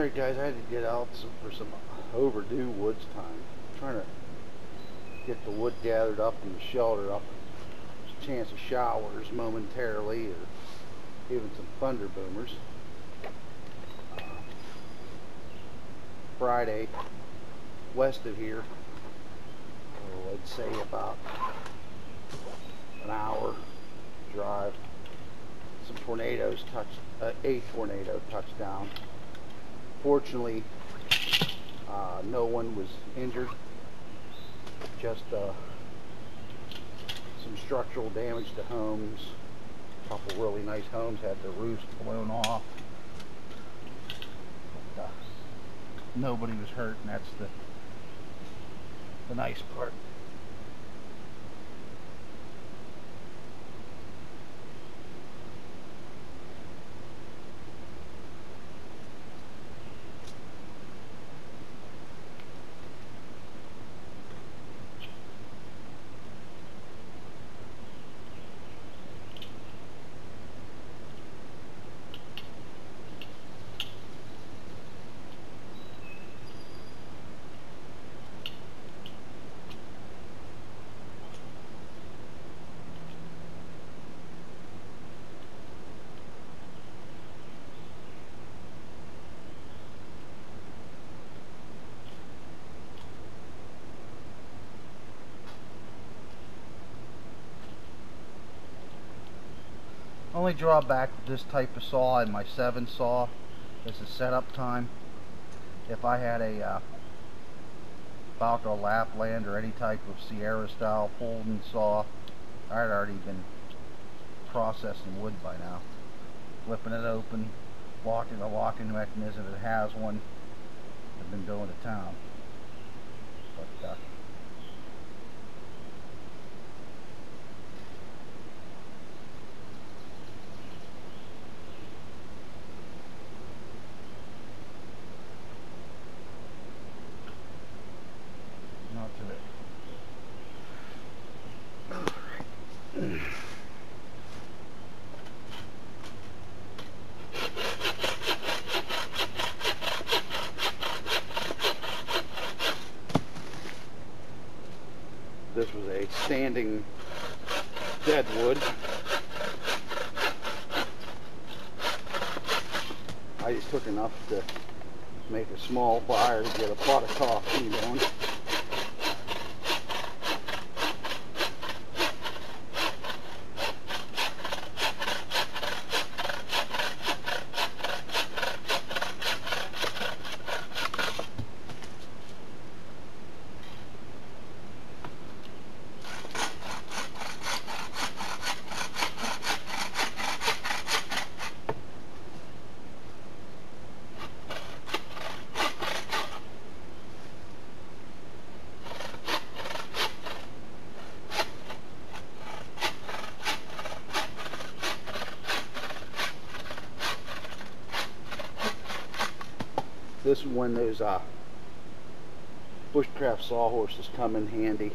Alright guys, I had to get out for some overdue woods time. I'm trying to get the wood gathered up and the shelter up. There's a chance of showers momentarily or even some thunder boomers. Friday, west of here, I'd say about an hour drive, some tornadoes touched, a tornado touched down. Fortunately, no one was injured, just some structural damage to homes. A couple really nice homes had their roofs blown off. But, nobody was hurt, and that's the nice part. Only drawback with this type of saw and my 7 saw is the setup time. If I had a Balco Lapland or any type of Sierra style folding saw, I'd already been processing wood by now. Flipping it open, locking the locking mechanism if it has one. I've been going to town. But not today. This was a standing deadwood. I just took enough to make a small fire to get a pot of coffee going. This is when those bushcraft sawhorses come in handy,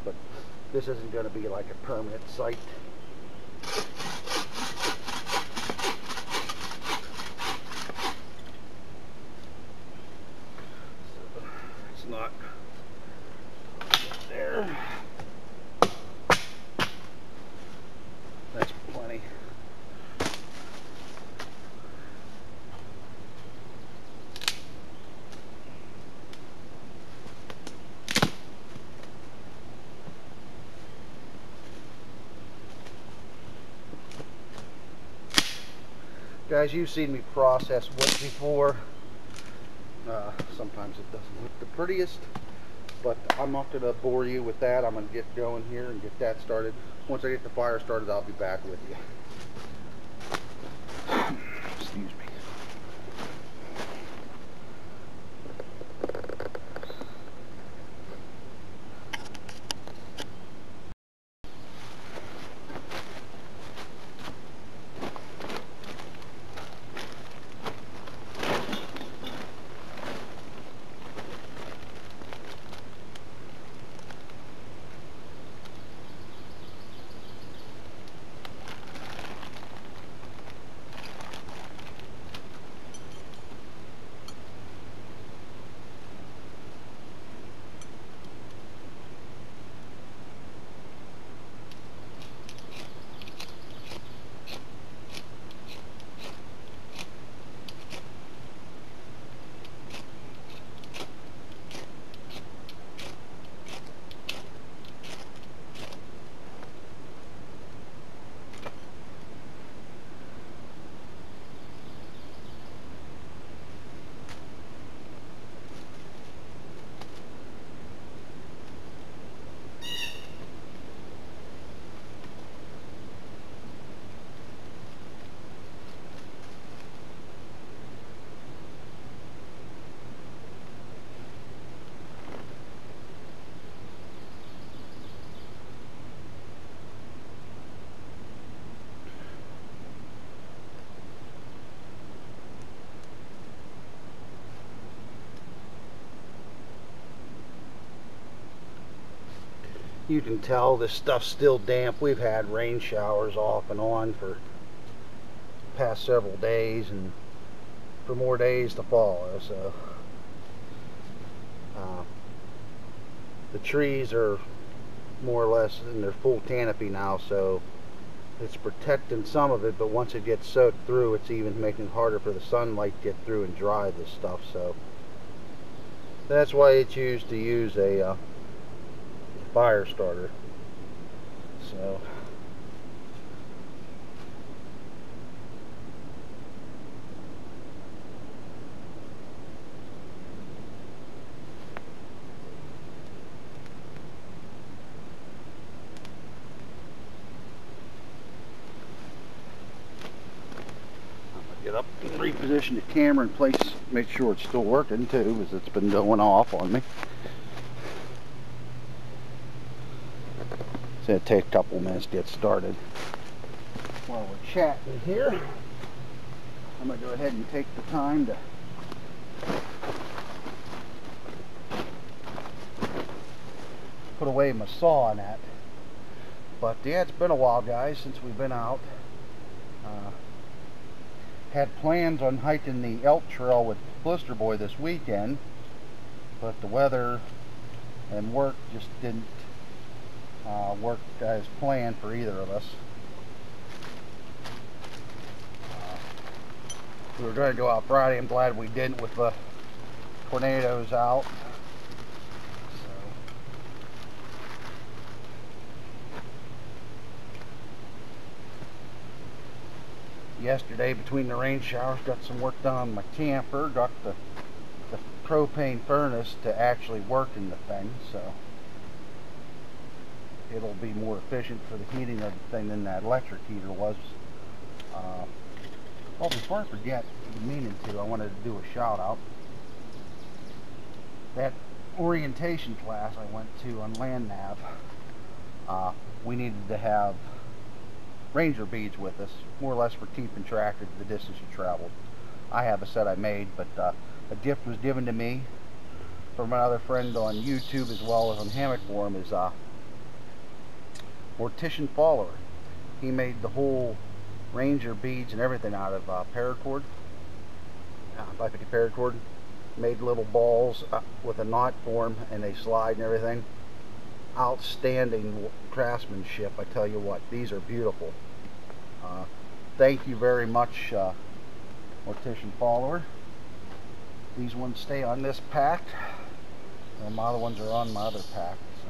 but this isn't going to be like a permanent site. So it's not there. That's plenty. Guys, you've seen me process wood before. Sometimes it doesn't look the prettiest, but I'm not going to bore you with that. I'm going to get going here and get that started. Once I get the fire started, I'll be back with you. Excuse me. You can tell this stuff's still damp. We've had rain showers off and on for the past several days, and for more days to follow. So the trees are more or less in their full canopy now, so it's protecting some of it, but once it gets soaked through, it's even making it harder for the sunlight to get through and dry this stuff. So that's why it's used to use a fire starter. So get up and reposition the camera in place, make sure it's still working too, because it's been going off on me. It's going to take a couple minutes to get started. While we're chatting here, I'm going to go ahead and take the time to put away my saw on that. But yeah, it's been a while, guys, since we've been out. Had plans on hiking the elk trail with Blister Boy this weekend, but the weather and work just didn't work as planned for either of us. We were going to go out Friday. I'm glad we didn't with the tornadoes out. Yesterday, between the rain showers, got some work done on my camper, got the propane furnace to actually work in the thing, so it'll be more efficient for the heating of the thing than that electric heater was. Oh, before I forget, I wanted to do a shout out. That orientation class I went to on Land Nav, we needed to have ranger beads with us, more or less for keeping track of the distance you traveled. I have a set I made, but a gift was given to me from another friend on YouTube as well as on Hammock Forum, is Mortician Follower. He made the whole ranger beads and everything out of paracord, 550 paracord. Made little balls with a knot form, and they slide and everything. Outstanding craftsmanship, I tell you what. These are beautiful. Thank you very much, Mortician Follower. These ones stay on this pack, and my other ones are on my other pack. So.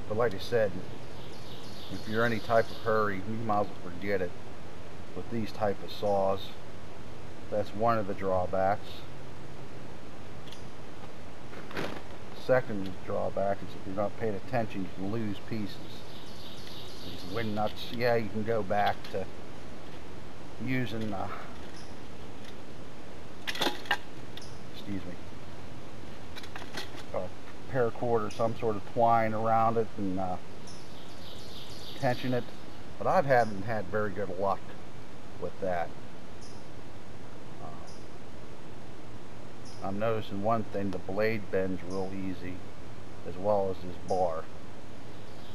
But like I said, if you're any type of hurry, you might as well forget it with these type of saws. That's one of the drawbacks. Second drawback is if you're not paying attention, you can lose pieces. These wind nuts, yeah, you can go back to using excuse me, paracord or some sort of twine around it and tension it, but I haven't had very good luck with that. I'm noticing one thing: the blade bends real easy, as well as this bar.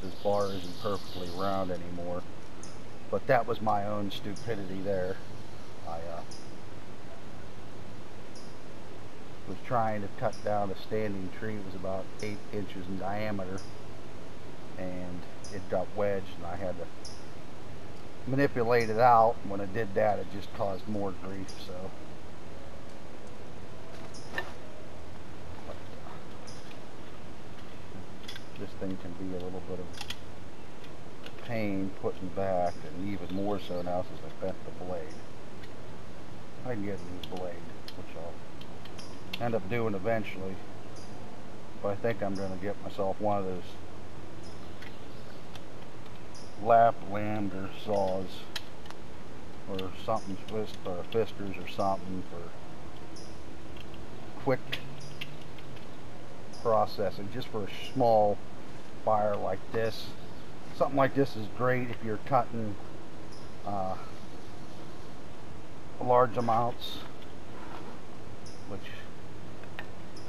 This bar isn't perfectly round anymore, but that was my own stupidity there. I was trying to cut down a standing tree. It was about 8 inches in diameter, and it got wedged, and I had to manipulate it out. When I did that, it just caused more grief. So this thing can be a little bit of pain putting back, and even more so now since I bent the blade. I can get a new blade, which I'll end up doing eventually, but I think I'm going to get myself one of those Laplander saws or something, or fisters or something for quick processing, just for a small fire like this. Something like this is great if you're cutting large amounts, which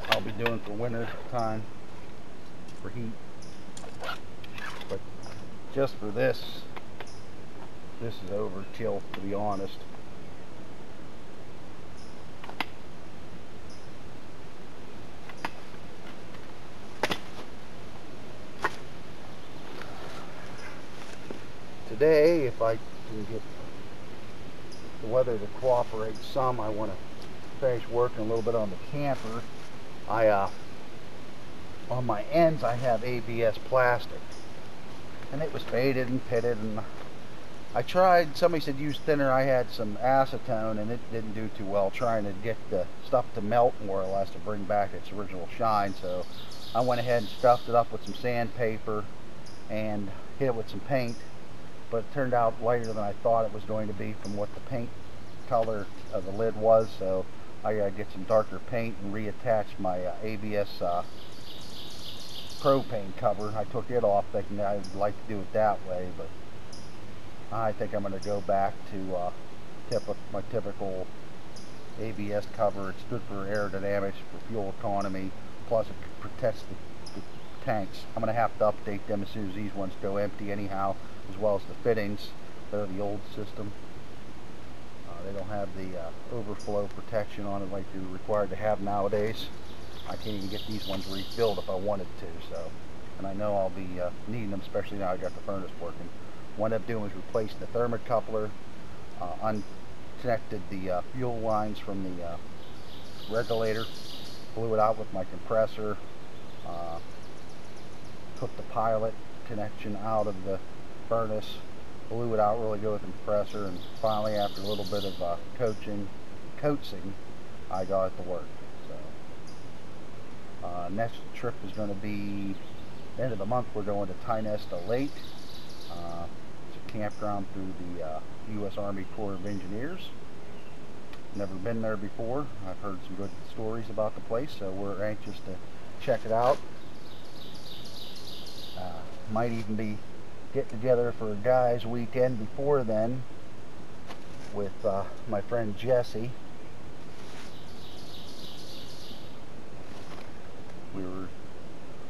I'll be doing for winter time for heat. But just for this is overkill, to be honest. Today, if I can get the weather to cooperate some, I want to finish working a little bit on the camper. On my ends I have ABS plastic, and it was faded and pitted, and I tried, somebody said use thinner. I had some acetone and it didn't do too well, trying to get the stuff to melt more or less to bring back its original shine. So I went ahead and stuffed it up with some sandpaper and hit it with some paint, but it turned out lighter than I thought it was going to be from what the paint color of the lid was. So I gotta get some darker paint and reattach my ABS propane cover. I took it off thinking I'd like to do it that way, but I think I'm going to go back to my typical ABS cover. It's good for aerodynamics, for fuel economy, plus it protects the tanks. I'm going to have to update them as soon as these ones go empty anyhow, as well as the fittings. They're the old system. They don't have the overflow protection on it like you're required to have nowadays. I can't even get these ones refilled if I wanted to, so, and I know I'll be needing them, especially now I got the furnace working. What I ended up doing was replace the thermocoupler, unconnected the fuel lines from the regulator, blew it out with my compressor, took the pilot connection out of the furnace, blew it out really good with the compressor, and finally, after a little bit of coaxing, I got it to work. So next trip is going to be the end of the month. We're going to Tynesta Lake. It's a campground through the U.S. Army Corps of Engineers. Never been there before. I've heard some good stories about the place, so we're anxious to check it out. Might even be getting together for a guys' weekend before then with my friend Jesse.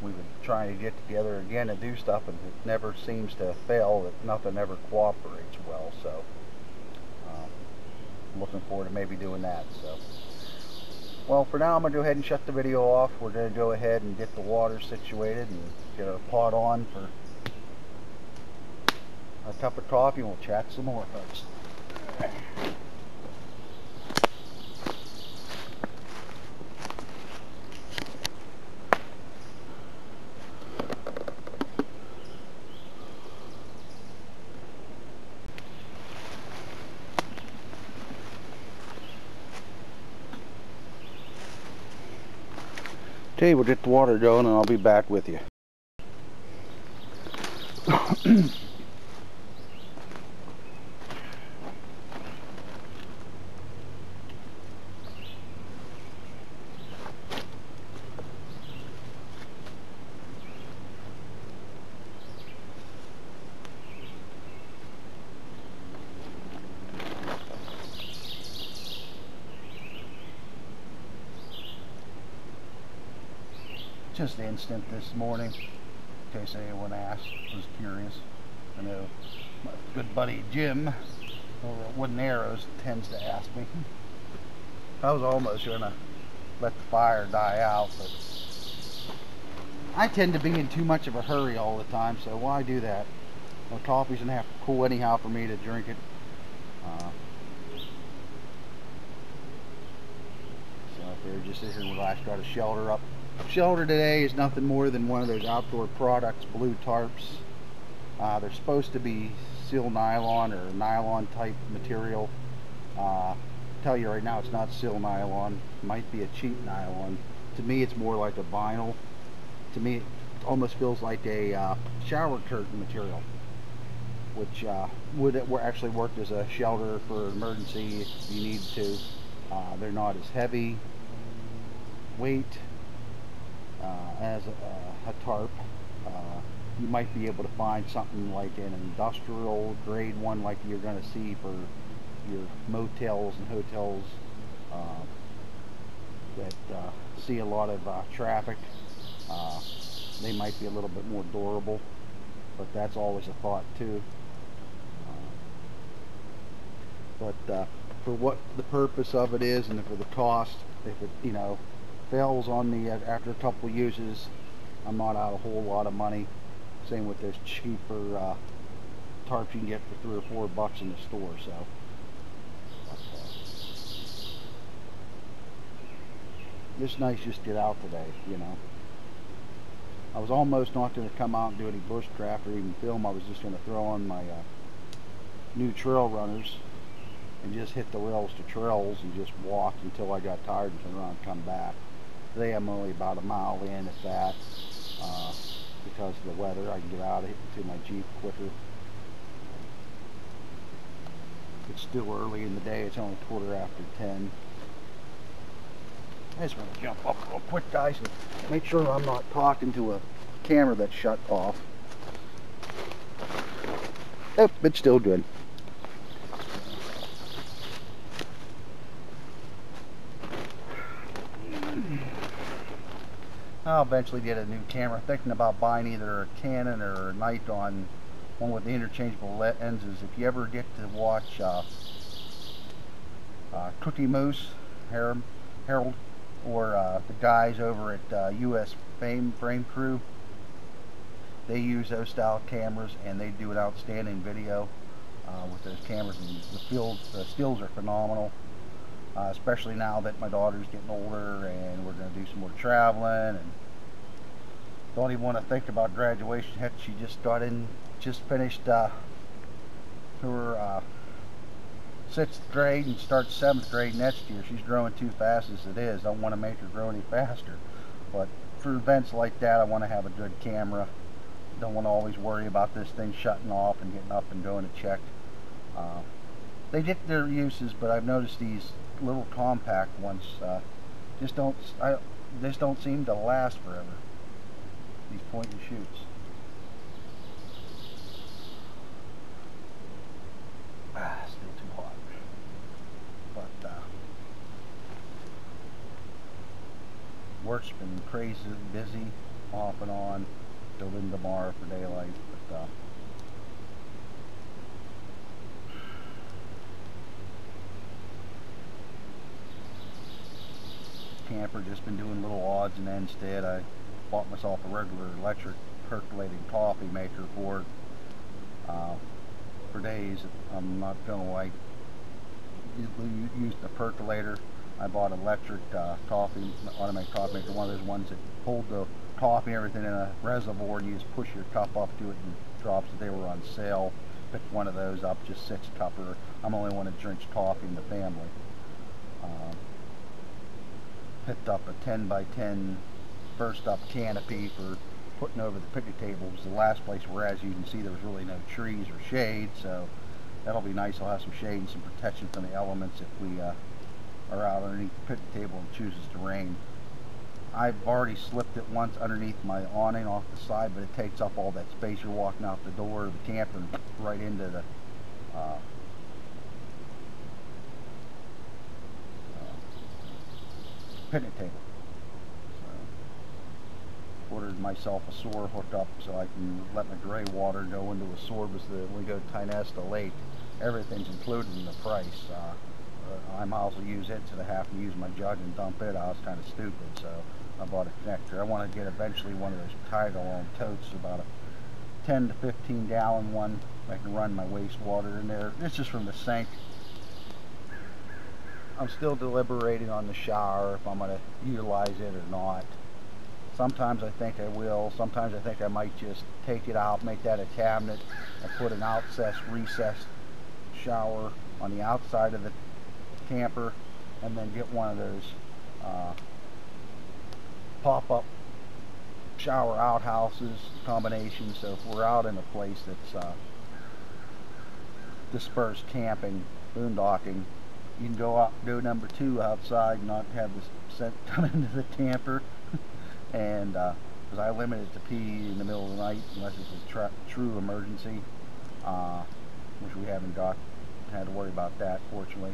We've been trying to get together again to do stuff, and it never seems to fail. That nothing ever cooperates well. So I'm looking forward to maybe doing that. So, well, for now I'm gonna go ahead and shut the video off. We're gonna go ahead and get the water situated and get our pot on for a cup of coffee, and we'll chat some more, folks. Okay, we'll get the water going and I'll be back with you. Just instant this morning, in case anyone asked, was curious. I know my good buddy Jim over at Wooden Arrows tends to ask me. I was almost going to let the fire die out, but I tend to be in too much of a hurry all the time, so why do that? Well, coffee's going to have to cool anyhow for me to drink it. So if they're just sitting here, relax, try to shelter up. Shelter today is nothing more than one of those outdoor products, blue tarps. They're supposed to be seal nylon or nylon type material. Tell you right now, it's not seal nylon. It might be a cheap nylon. To me, it's more like a vinyl. To me, it almost feels like a shower curtain material, which would actually work as a shelter for emergency if you need to. They're not as heavy weight as a tarp, You might be able to find something like an industrial grade one like you're going to see for your motels and hotels that see a lot of traffic. They might be a little bit more durable, but that's always a thought too. But for what the purpose of it is and for the cost, if it fails on me after a couple uses, I'm not out a whole lot of money. Same with those cheaper tarps you can get for $3 or $4 in the store. So it's nice just to get out today. I was almost not going to come out and do any bushcraft or even film. I was just going to throw on my new trail runners and just hit the rails to trails and just walk until I got tired and turn around and come back. Today I'm only about a mile in at that. Because of the weather, I can get out to my Jeep quicker. It's still early in the day. It's only 10:15. I just want to jump up real quick, guys, and make sure I'm not talking to a camera that's shut off. Oh, it's still good. I'll eventually get a new camera. Thinking about buying either a Canon or a Nikon, one with the interchangeable lenses. If you ever get to watch Cookie Moose, Harold, or the guys over at US Frame Crew, they use those style cameras and they do an outstanding video with those cameras, and the stills are phenomenal. Especially now that my daughter's getting older and we're going to do some more traveling, and don't even want to think about graduation. Heck, she just finished her 6th grade and starts 7th grade next year. She's growing too fast as it is. I don't want to make her grow any faster, but for events like that I want to have a good camera. Don't want to always worry about this thing shutting off and getting up and going to check. They get their uses, but I've noticed these little compact ones just don't seem to last forever. These point and shoots. Still too hot. But work's been crazy busy, off and on, till in tomorrow for daylight. But camper, just been doing little odds and ends. Instead, I bought myself a regular electric percolating coffee maker for days. I'm not feeling like using the percolator. I bought an electric automatic coffee maker, one of those ones that hold the coffee and everything in a reservoir, and you just push your cup up to it and it drops. They were on sale. Picked one of those up, just 6-cupper. I'm the only one that drinks coffee in the family. Picked up a 10x10 burst up canopy for putting over the picnic table. It was the last place where, as you can see, there was really no trees or shade, so that'll be nice. I'll have some shade and some protection from the elements if we are out underneath the picnic table and it chooses to rain. I've already slipped it once underneath my awning off the side, but it takes up all that space. You're walking out the door of the camper and right into the picnic table. So, ordered myself a sewer hookup so I can let my gray water go into a sewer, because when we go to Tynesta Lake, everything's included in the price. I might as well use it instead of having to use my jug and dump it. I was kind of stupid, so I bought a connector. I want to get eventually one of those tide-alone totes, about a 10 to 15 gallon one. I can run my wastewater in there. This is from the sink. I'm still deliberating on the shower, if I'm going to utilize it or not. Sometimes I think I will. Sometimes I think I might just take it out, make that a cabinet, and put an recessed shower on the outside of the camper, and then get one of those pop-up shower outhouses combination. So if we're out in a place that's dispersed camping, boondocking, you can go number 2 outside and not have the scent come into the camper. And because I limit it to pee in the middle of the night unless it's a true emergency, which we haven't had to worry about that, fortunately.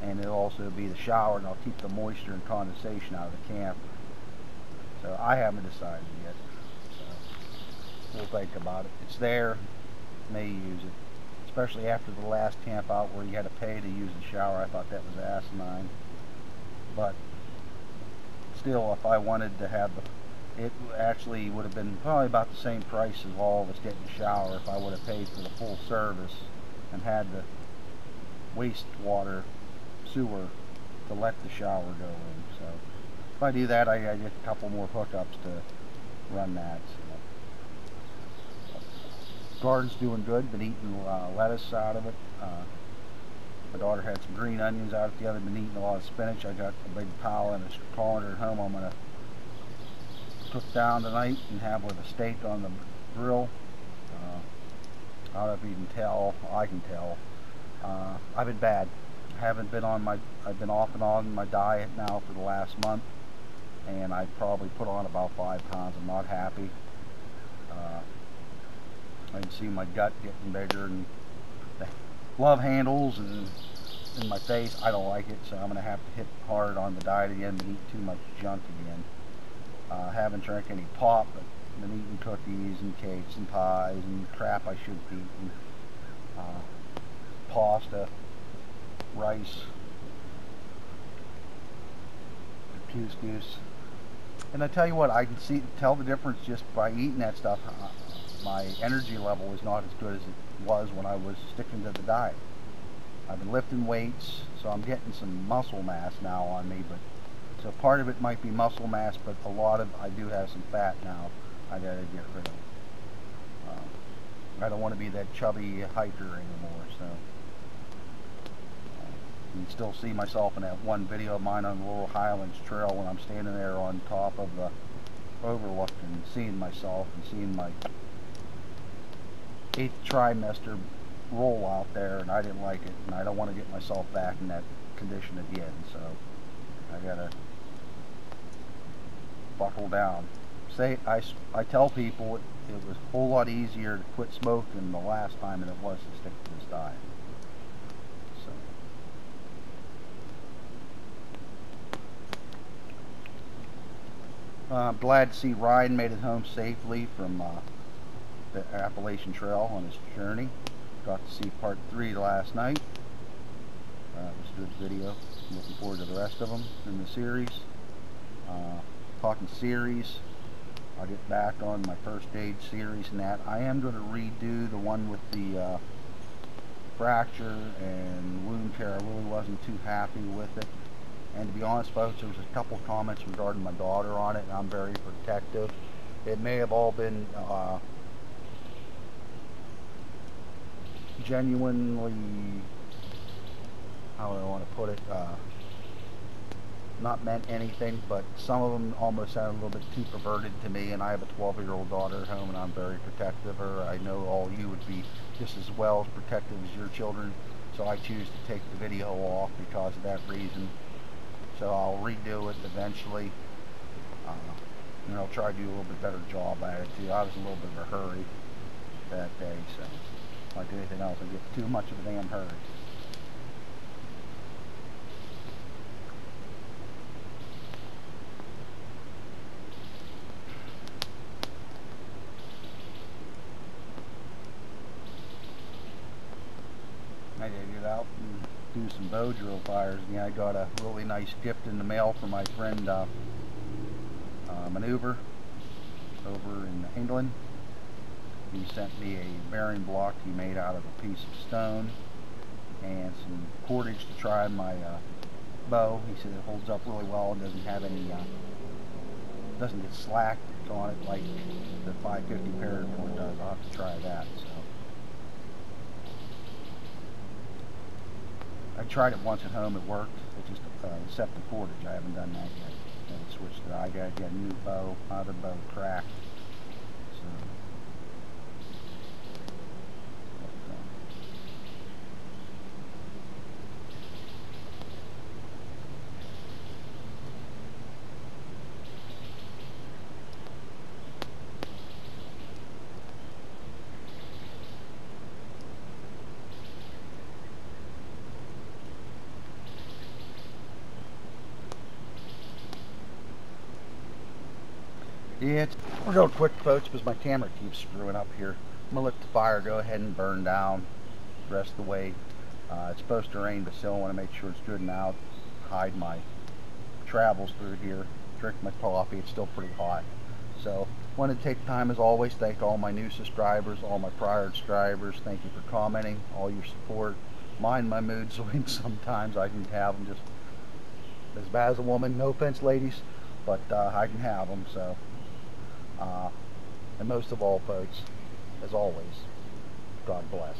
And it'll also be the shower, and I'll keep the moisture and condensation out of the camp. So I haven't decided yet. So we'll think about it. It's there, may use it. Especially after the last camp out where you had to pay to use the shower. I thought that was asinine. But still, if I wanted to have it actually would have been probably about the same price as all of us getting a shower if I would have paid for the full service and had the wastewater sewer to let the shower go in. So if I do that, I get a couple more hookups to run that. So. Garden's doing good. Been eating lettuce out of it. My daughter had some green onions out of it the other. Been eating a lot of spinach. I got a big pile in a colander at home. I'm gonna cook down tonight and have with a steak on the grill. I don't know if you can tell. I can tell. I've been bad. I've been off and on my diet now for the last month, and I probably put on about 5 pounds. I'm not happy. I can see my gut getting bigger and the love handles and in my face. I don't like it, so I'm gonna have to hit hard on the diet again and eat too much junk again. Haven't drank any pop, but been eating cookies and cakes and pies and crap I shouldn't be eating. Pasta, rice, couscous. And I tell you what, I can tell the difference just by eating that stuff. My energy level is not as good as it was when I was sticking to the diet. I've been lifting weights, so I'm getting some muscle mass now on me, but so part of it might be muscle mass, but a lot of I do have some fat now I gotta get rid of. I don't want to be that chubby hiker anymore, so you can still see myself in that one video of mine on the Laurel Highlands Trail when I'm standing there on top of the overlook and seeing myself and seeing my 8th trimester roll out there, and I didn't like it, and I don't want to get myself back in that condition again, so I gotta buckle down. I tell people it was a whole lot easier to quit smoking the last time than it was to stick to this diet. So I'm glad to see Ryan made it home safely from the Appalachian Trail on his journey. Got to see part 3 last night. It was a good video. I'm looking forward to the rest of them in the series. Talking series, I'll get back on my first aid series and that. I am going to redo the one with the fracture and wound care. I really wasn't too happy with it. And to be honest, folks, there was a couple of comments regarding my daughter on it, and I'm very protective. It may have all been genuinely, how do I want to put it, not meant anything, but some of them almost sound a little bit too perverted to me, and I have a 12-year-old daughter at home, and I'm very protective of her. I know all you would be just as well as protective as your children, so I choose to take the video off because of that reason. So I'll redo it eventually, and I'll try to do a little bit better job at it too. I was in a little bit of a hurry that day, so like anything else, I get too much of a damn hurry. I gotta get out and do some bow drill fires. Yeah, I got a really nice gift in the mail from my friend Maneuver over in England. He sent me a bearing block he made out of a piece of stone and some cordage to try my bow. He said it holds up really well and doesn't have any, doesn't get slack on it like the 550 Paracord does. I'll have to try that. So I tried it once at home. It worked. It just except the cordage. I haven't done that yet. I switched it. I gotta get a new bow. Other bow cracked. So. Yeah, we're going quick, folks, because my camera keeps screwing up here. I'm going to let the fire go ahead and burn down the rest of the way. It's supposed to rain, but still I want to make sure it's good and out. Hide my travels through here. Drink my coffee. It's still pretty hot. So, want to take time, as always, thank all my new subscribers, all my prior subscribers. Thank you for commenting, all your support. Mind my mood swings sometimes. I can have them just as bad as a woman. No offense, ladies, but I can have them. So, and most of all, folks, as always, God bless.